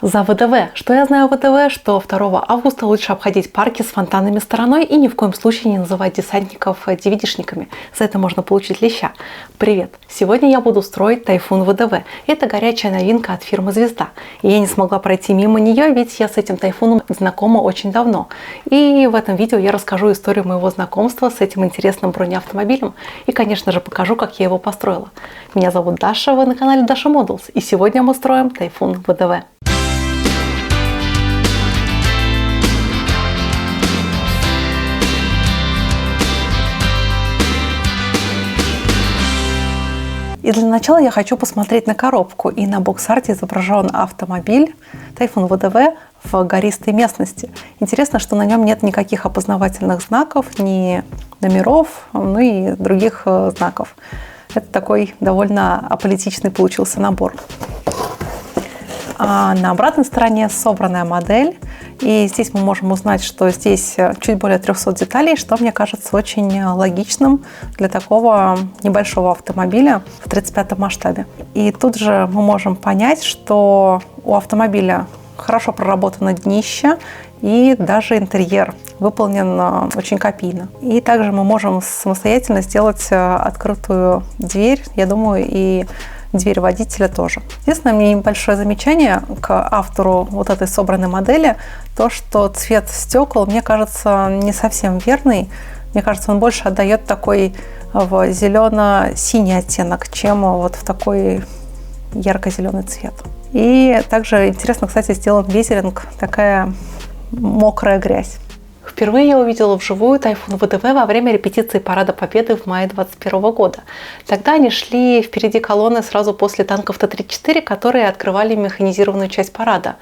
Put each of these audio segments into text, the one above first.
За ВДВ. Что я знаю о ВДВ? Что 2 августа лучше обходить парки с фонтанами стороной и ни в коем случае не называть десантников DVD-шниками. За это можно получить леща. Привет! Сегодня я буду строить Тайфун ВДВ. Это горячая новинка от фирмы Звезда. И я не смогла пройти мимо нее, ведь я с этим Тайфуном знакома очень давно. И в этом видео я расскажу историю моего знакомства с этим интересным бронеавтомобилем. И, конечно же, покажу, как я его построила. Меня зовут Даша, вы на канале Dasha Models. И сегодня мы строим Тайфун ВДВ. И для начала я хочу посмотреть на коробку. И на бокс-арте изображен автомобиль Тайфун ВДВ в гористой местности. Интересно, что на нем нет никаких опознавательных знаков, ни номеров, ну и других знаков. Это такой довольно аполитичный получился набор. А на обратной стороне собранная модель. И здесь мы можем узнать, что здесь чуть более 300 деталей, что мне кажется очень логичным для такого небольшого автомобиля в 35-м масштабе. И тут же мы можем понять, что у автомобиля хорошо проработано днище и даже интерьер выполнен очень копийно. И также мы можем самостоятельно сделать открытую дверь, я думаю, и дверь водителя тоже. Единственное, мне небольшое замечание к автору вот этой собранной модели, то, что цвет стекол, мне кажется, не совсем верный. Мне кажется, он больше отдает такой в зелено-синий оттенок, чем вот в такой ярко-зеленый цвет. И также интересно, кстати, сделан безеринг, такая мокрая грязь. Впервые я увидела вживую Тайфун ВДВ во время репетиции Парада Победы в мае 2021 года. Тогда они шли впереди колонны сразу после танков Т-34, которые открывали механизированную часть парада.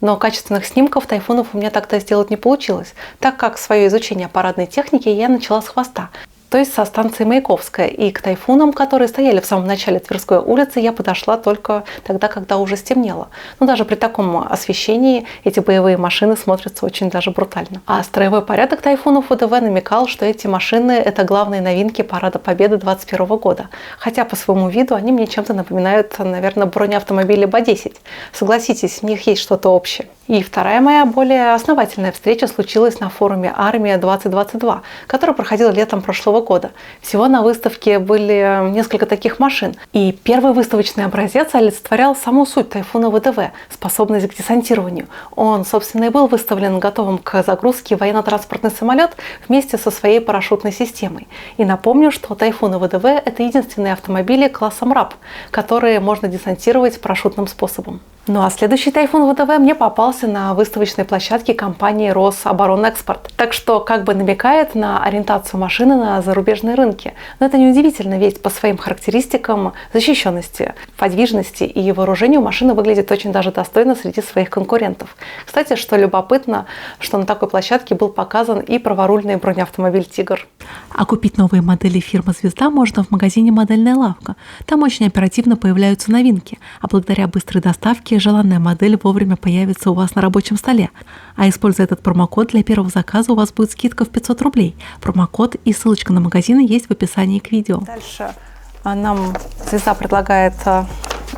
Но качественных снимков Тайфунов у меня тогда сделать не получилось, так как свое изучение парадной техники я начала с хвоста. То есть со станции Маяковская. И к Тайфунам, которые стояли в самом начале Тверской улицы, я подошла только тогда, когда уже стемнело. Но даже при таком освещении эти боевые машины смотрятся очень даже брутально. А строевой порядок Тайфунов ВДВ намекал, что эти машины – это главные новинки Парада Победы 2021 года. Хотя по своему виду они мне чем-то напоминают, наверное, бронеавтомобили БА-10. Согласитесь, в них есть что-то общее. И вторая моя более основательная встреча случилась на форуме «Армия-2022», который проходил летом прошлого года. Всего на выставке были несколько таких машин. И первый выставочный образец олицетворял саму суть Тайфуна ВДВ – способность к десантированию. Он, собственно, и был выставлен готовым к загрузке в военно-транспортный самолет вместе со своей парашютной системой. И напомню, что Тайфуны ВДВ – это единственные автомобили класса МРАП, которые можно десантировать парашютным способом. Ну а следующий Тайфун ВДВ мне попался на выставочной площадке компании Рособоронэкспорт. Так что как бы намекает на ориентацию машины на зарубежные рынки. Но это неудивительно, ведь по своим характеристикам защищенности, подвижности и вооружению машина выглядит очень даже достойно среди своих конкурентов. Кстати, что любопытно, что на такой площадке был показан и праворульный бронеавтомобиль «Тигр». А купить новые модели фирмы «Звезда» можно в магазине «Модельная лавка». Там очень оперативно появляются новинки, а благодаря быстрой доставке желанная модель вовремя появится у вас на рабочем столе. А используя этот промокод, для первого заказа у вас будет скидка в 500 рублей. Промокод и ссылочка на магазины есть в описании к видео. Дальше нам Звезда предлагает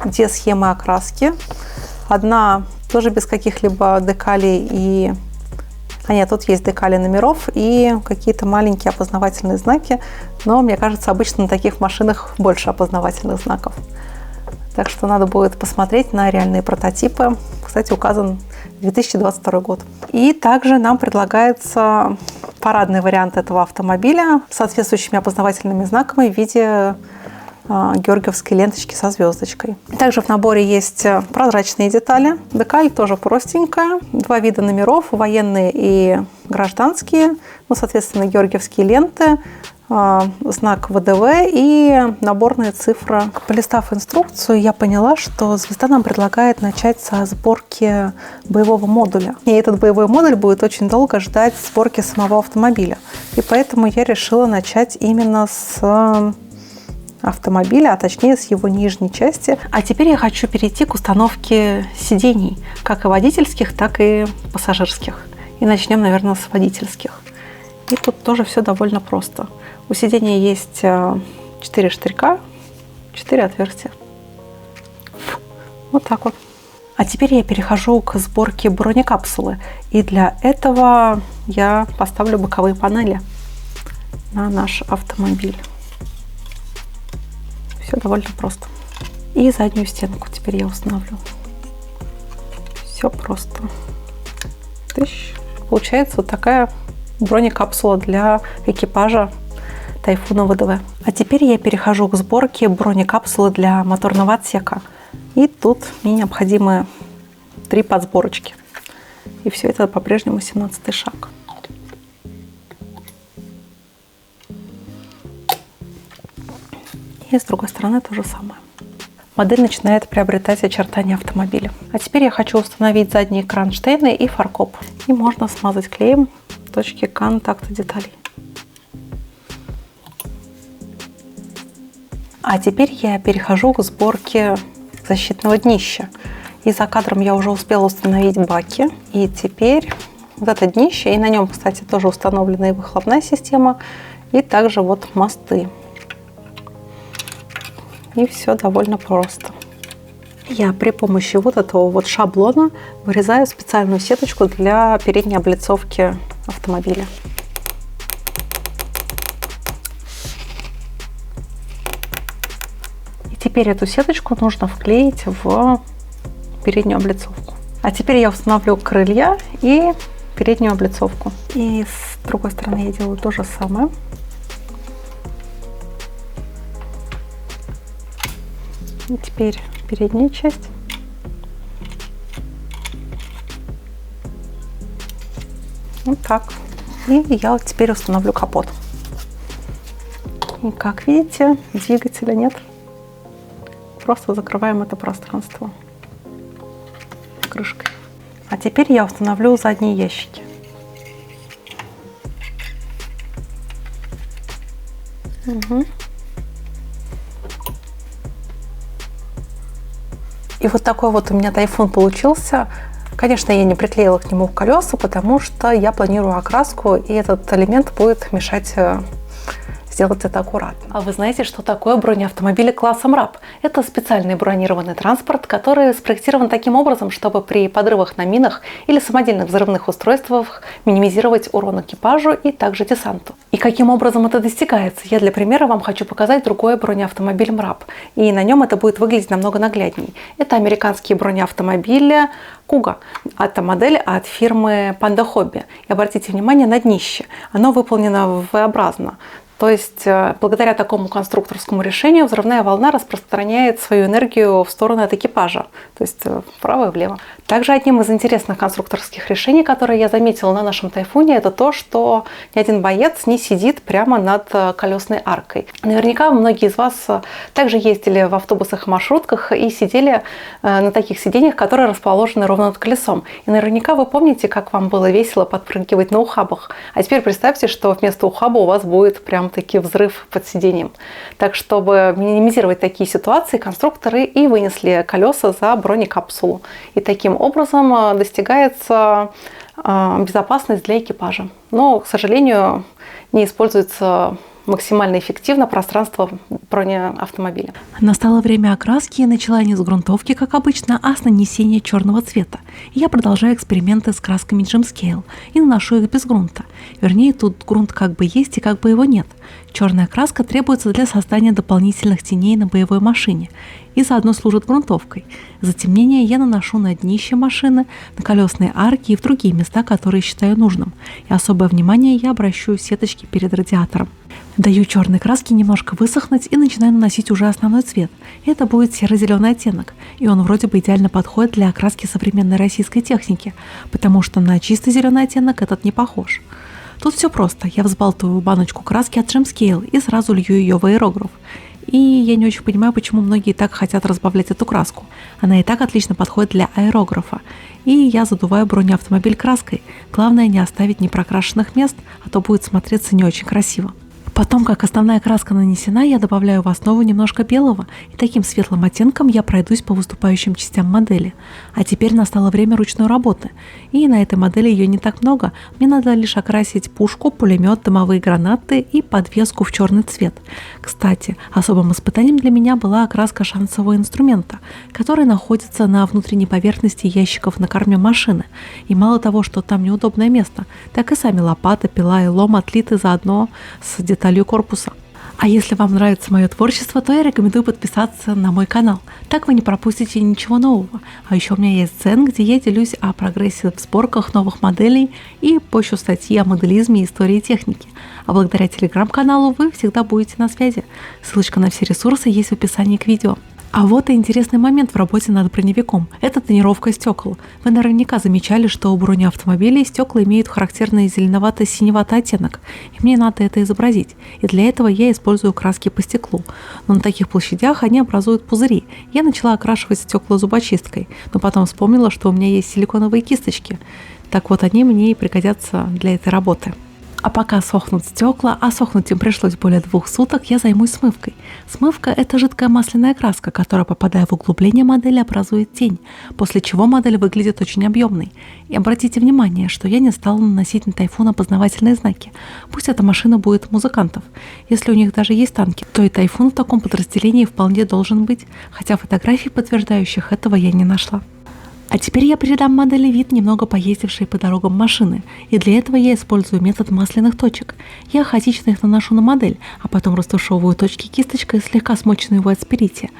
две схемы окраски. Одна тоже без каких-либо декалей нет, тут есть декали номеров и какие-то маленькие опознавательные знаки, но мне кажется, обычно на таких машинах больше опознавательных знаков. Так что надо будет посмотреть на реальные прототипы. Кстати, указан 2022 год. И также нам предлагается парадный вариант этого автомобиля с соответствующими опознавательными знаками в виде георгиевской ленточки со звездочкой. Также в наборе есть прозрачные детали. Декаль тоже простенькая. Два вида номеров, военные и гражданские. Ну, соответственно, георгиевские ленты, знак ВДВ и наборные цифры. Полистав инструкцию, я поняла, что Звезда нам предлагает начать со сборки боевого модуля. И этот боевой модуль будет очень долго ждать сборки самого автомобиля. И поэтому я решила начать именно с автомобиля, а точнее с его нижней части. А теперь я хочу перейти к установке сидений, как и водительских, так и пассажирских. И начнем, наверное, с водительских. И тут тоже все довольно просто. У сидения есть 4 штырька, 4 отверстия. Вот так вот. А теперь я перехожу к сборке бронекапсулы. И для этого я поставлю боковые панели на наш автомобиль. Все довольно просто. И заднюю стенку теперь я установлю. Все просто. Тыщ. Получается вот такая бронекапсула для экипажа Тайфуна ВДВ. А теперь я перехожу к сборке бронекапсулы для моторного отсека. И тут мне необходимы 3 подсборочки. И все это по-прежнему 17-й шаг. И с другой стороны то же самое. Модель начинает приобретать очертания автомобиля. А теперь я хочу установить задние кронштейны и фаркоп. И можно смазать клеем точки контакта деталей. А теперь я перехожу к сборке защитного днища. И за кадром я уже успела установить баки. И теперь вот это днище, и на нем, кстати, тоже установлена и выхлопная система, и также вот мосты. И все довольно просто. Я при помощи вот этого вот шаблона вырезаю специальную сеточку для передней облицовки автомобиля. И теперь эту сеточку нужно вклеить в переднюю облицовку. А теперь я установлю крылья и переднюю облицовку. И с другой стороны я делаю то же самое. И теперь передняя часть. Вот так. И я вот теперь установлю капот. И как видите, двигателя нет. Просто закрываем это пространство крышкой. А теперь я установлю задние ящики. Угу. И вот такой вот у меня Тайфун получился. Конечно, я не приклеила к нему колеса, потому что я планирую окраску, и этот элемент будет мешать сделать это аккуратно. А вы знаете, что такое бронеавтомобили класса МРАП? Это специальный бронированный транспорт, который спроектирован таким образом, чтобы при подрывах на минах или самодельных взрывных устройствах минимизировать урон экипажу и также десанту. И каким образом это достигается? Я для примера вам хочу показать другой бронеавтомобиль МРАП. И на нем это будет выглядеть намного наглядней. Это американские бронеавтомобили Kuga. Это модель от фирмы Panda Hobby. И обратите внимание на днище. Оно выполнено V-образно. То есть, благодаря такому конструкторскому решению взрывная волна распространяет свою энергию в сторону от экипажа, то есть вправо и влево. Также одним из интересных конструкторских решений, которые я заметила на нашем Тайфуне, это то, что ни один боец не сидит прямо над колесной аркой. Наверняка многие из вас также ездили в автобусах и маршрутках и сидели на таких сиденьях, которые расположены ровно над колесом. И наверняка вы помните, как вам было весело подпрыгивать на ухабах. А теперь представьте, что вместо ухаба у вас будет прям-таки взрыв под сиденьем. Так, чтобы минимизировать такие ситуации, конструкторы и вынесли колеса за бронекапсулу. И таким образом достигается безопасность для экипажа. Но, к сожалению, не используется максимально эффективно пространство бронеавтомобиля. Настало время окраски, и начала не с грунтовки, как обычно, а с нанесения черного цвета. И я продолжаю эксперименты с красками Gemscale и наношу их без грунта. Вернее, тут грунт как бы есть и как бы его нет. Черная краска требуется для создания дополнительных теней на боевой машине и заодно служит грунтовкой. Затемнение я наношу на днище машины, на колесные арки и в другие места, которые считаю нужным. И особое внимание я обращу сеточки перед радиатором. Даю черной краске немножко высохнуть и начинаю наносить уже основной цвет. Это будет серо-зеленый оттенок, и он вроде бы идеально подходит для окраски современной российской техники, потому что на чистый зеленый оттенок этот не похож. Тут все просто. Я взбалтываю баночку краски от Gemscale и сразу лью ее в аэрограф. И я не очень понимаю, почему многие так хотят разбавлять эту краску. Она и так отлично подходит для аэрографа. И я задуваю бронеавтомобиль краской. Главное не оставить непрокрашенных мест, а то будет смотреться не очень красиво. Потом, как основная краска нанесена, я добавляю в основу немножко белого, и таким светлым оттенком я пройдусь по выступающим частям модели. А теперь настало время ручной работы. И на этой модели ее не так много, мне надо лишь окрасить пушку, пулемет, дымовые гранаты и подвеску в черный цвет. Кстати, особым испытанием для меня была окраска шансового инструмента, который находится на внутренней поверхности ящиков на корме машины. И мало того, что там неудобное место, так и сами лопата, пила и лом отлиты заодно с деталью корпуса. А если вам нравится мое творчество, то я рекомендую подписаться на мой канал. Так вы не пропустите ничего нового. А еще у меня есть дзен, где я делюсь о прогрессе в сборках новых моделей и пощу статьи о моделизме и истории техники. А благодаря телеграм-каналу вы всегда будете на связи. Ссылочка на все ресурсы есть в описании к видео. А вот и интересный момент в работе над броневиком. Это тонировка стекол. Вы наверняка замечали, что у бронеавтомобилей стекла имеют характерный зеленовато-синеватый оттенок. И мне надо это изобразить. И для этого я использую краски по стеклу. Но на таких площадях они образуют пузыри. Я начала окрашивать стекла зубочисткой, но потом вспомнила, что у меня есть силиконовые кисточки. Так вот, они мне и пригодятся для этой работы. А пока сохнут стекла, а сохнуть им пришлось более 2 суток, я займусь смывкой. Смывка – это жидкая масляная краска, которая, попадая в углубление модели, образует тень, после чего модель выглядит очень объемной. И обратите внимание, что я не стала наносить на Тайфун опознавательные знаки. Пусть эта машина будет музыкантов. Если у них даже есть танки, то и Тайфун в таком подразделении вполне должен быть, хотя фотографий, подтверждающих этого, я не нашла. А теперь я придам модели вид, немного поездившей по дорогам машины, и для этого я использую метод масляных точек. Я хаотично их наношу на модель, а потом растушевываю точки кисточкой, слегка смоченной в спирите.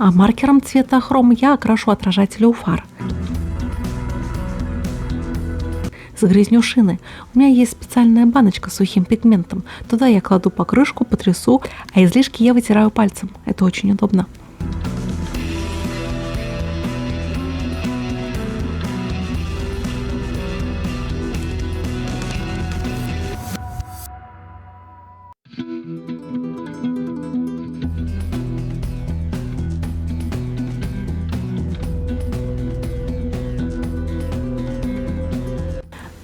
А маркером цвета хром я окрашу отражатели у фар. Загрязню шины. У меня есть специальная баночка с сухим пигментом. Туда я кладу покрышку, потрясу, а излишки я вытираю пальцем. Это очень удобно.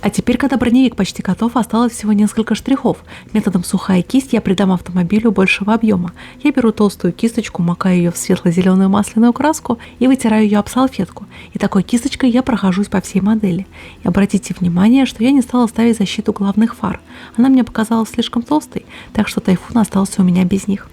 А теперь, когда броневик почти готов, осталось всего несколько штрихов. Методом сухая кисть я придам автомобилю большего объема. Я беру толстую кисточку, макаю ее в светло-зеленую масляную краску и вытираю ее об салфетку. И такой кисточкой я прохожусь по всей модели. И обратите внимание, что я не стала ставить защиту главных фар. Она мне показалась слишком толстой, так что Тайфун остался у меня без них.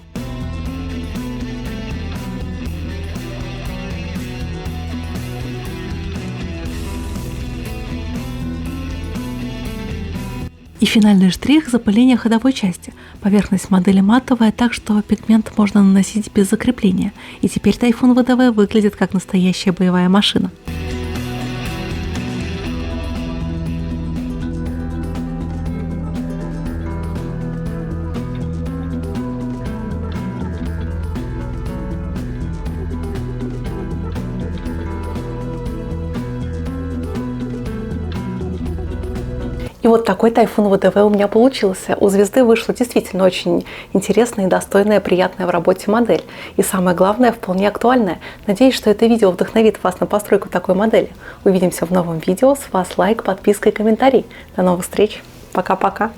И финальный штрих – запыление ходовой части. Поверхность модели матовая, так что пигмент можно наносить без закрепления. И теперь Тайфун ВДВ выглядит как настоящая боевая машина. И вот такой Тайфун ВДВ у меня получился. У звезды вышла действительно очень интересная и достойная, приятная в работе модель. И самое главное, вполне актуальная. Надеюсь, что это видео вдохновит вас на постройку такой модели. Увидимся в новом видео. С вас лайк, подписка и комментарий. До новых встреч. Пока-пока.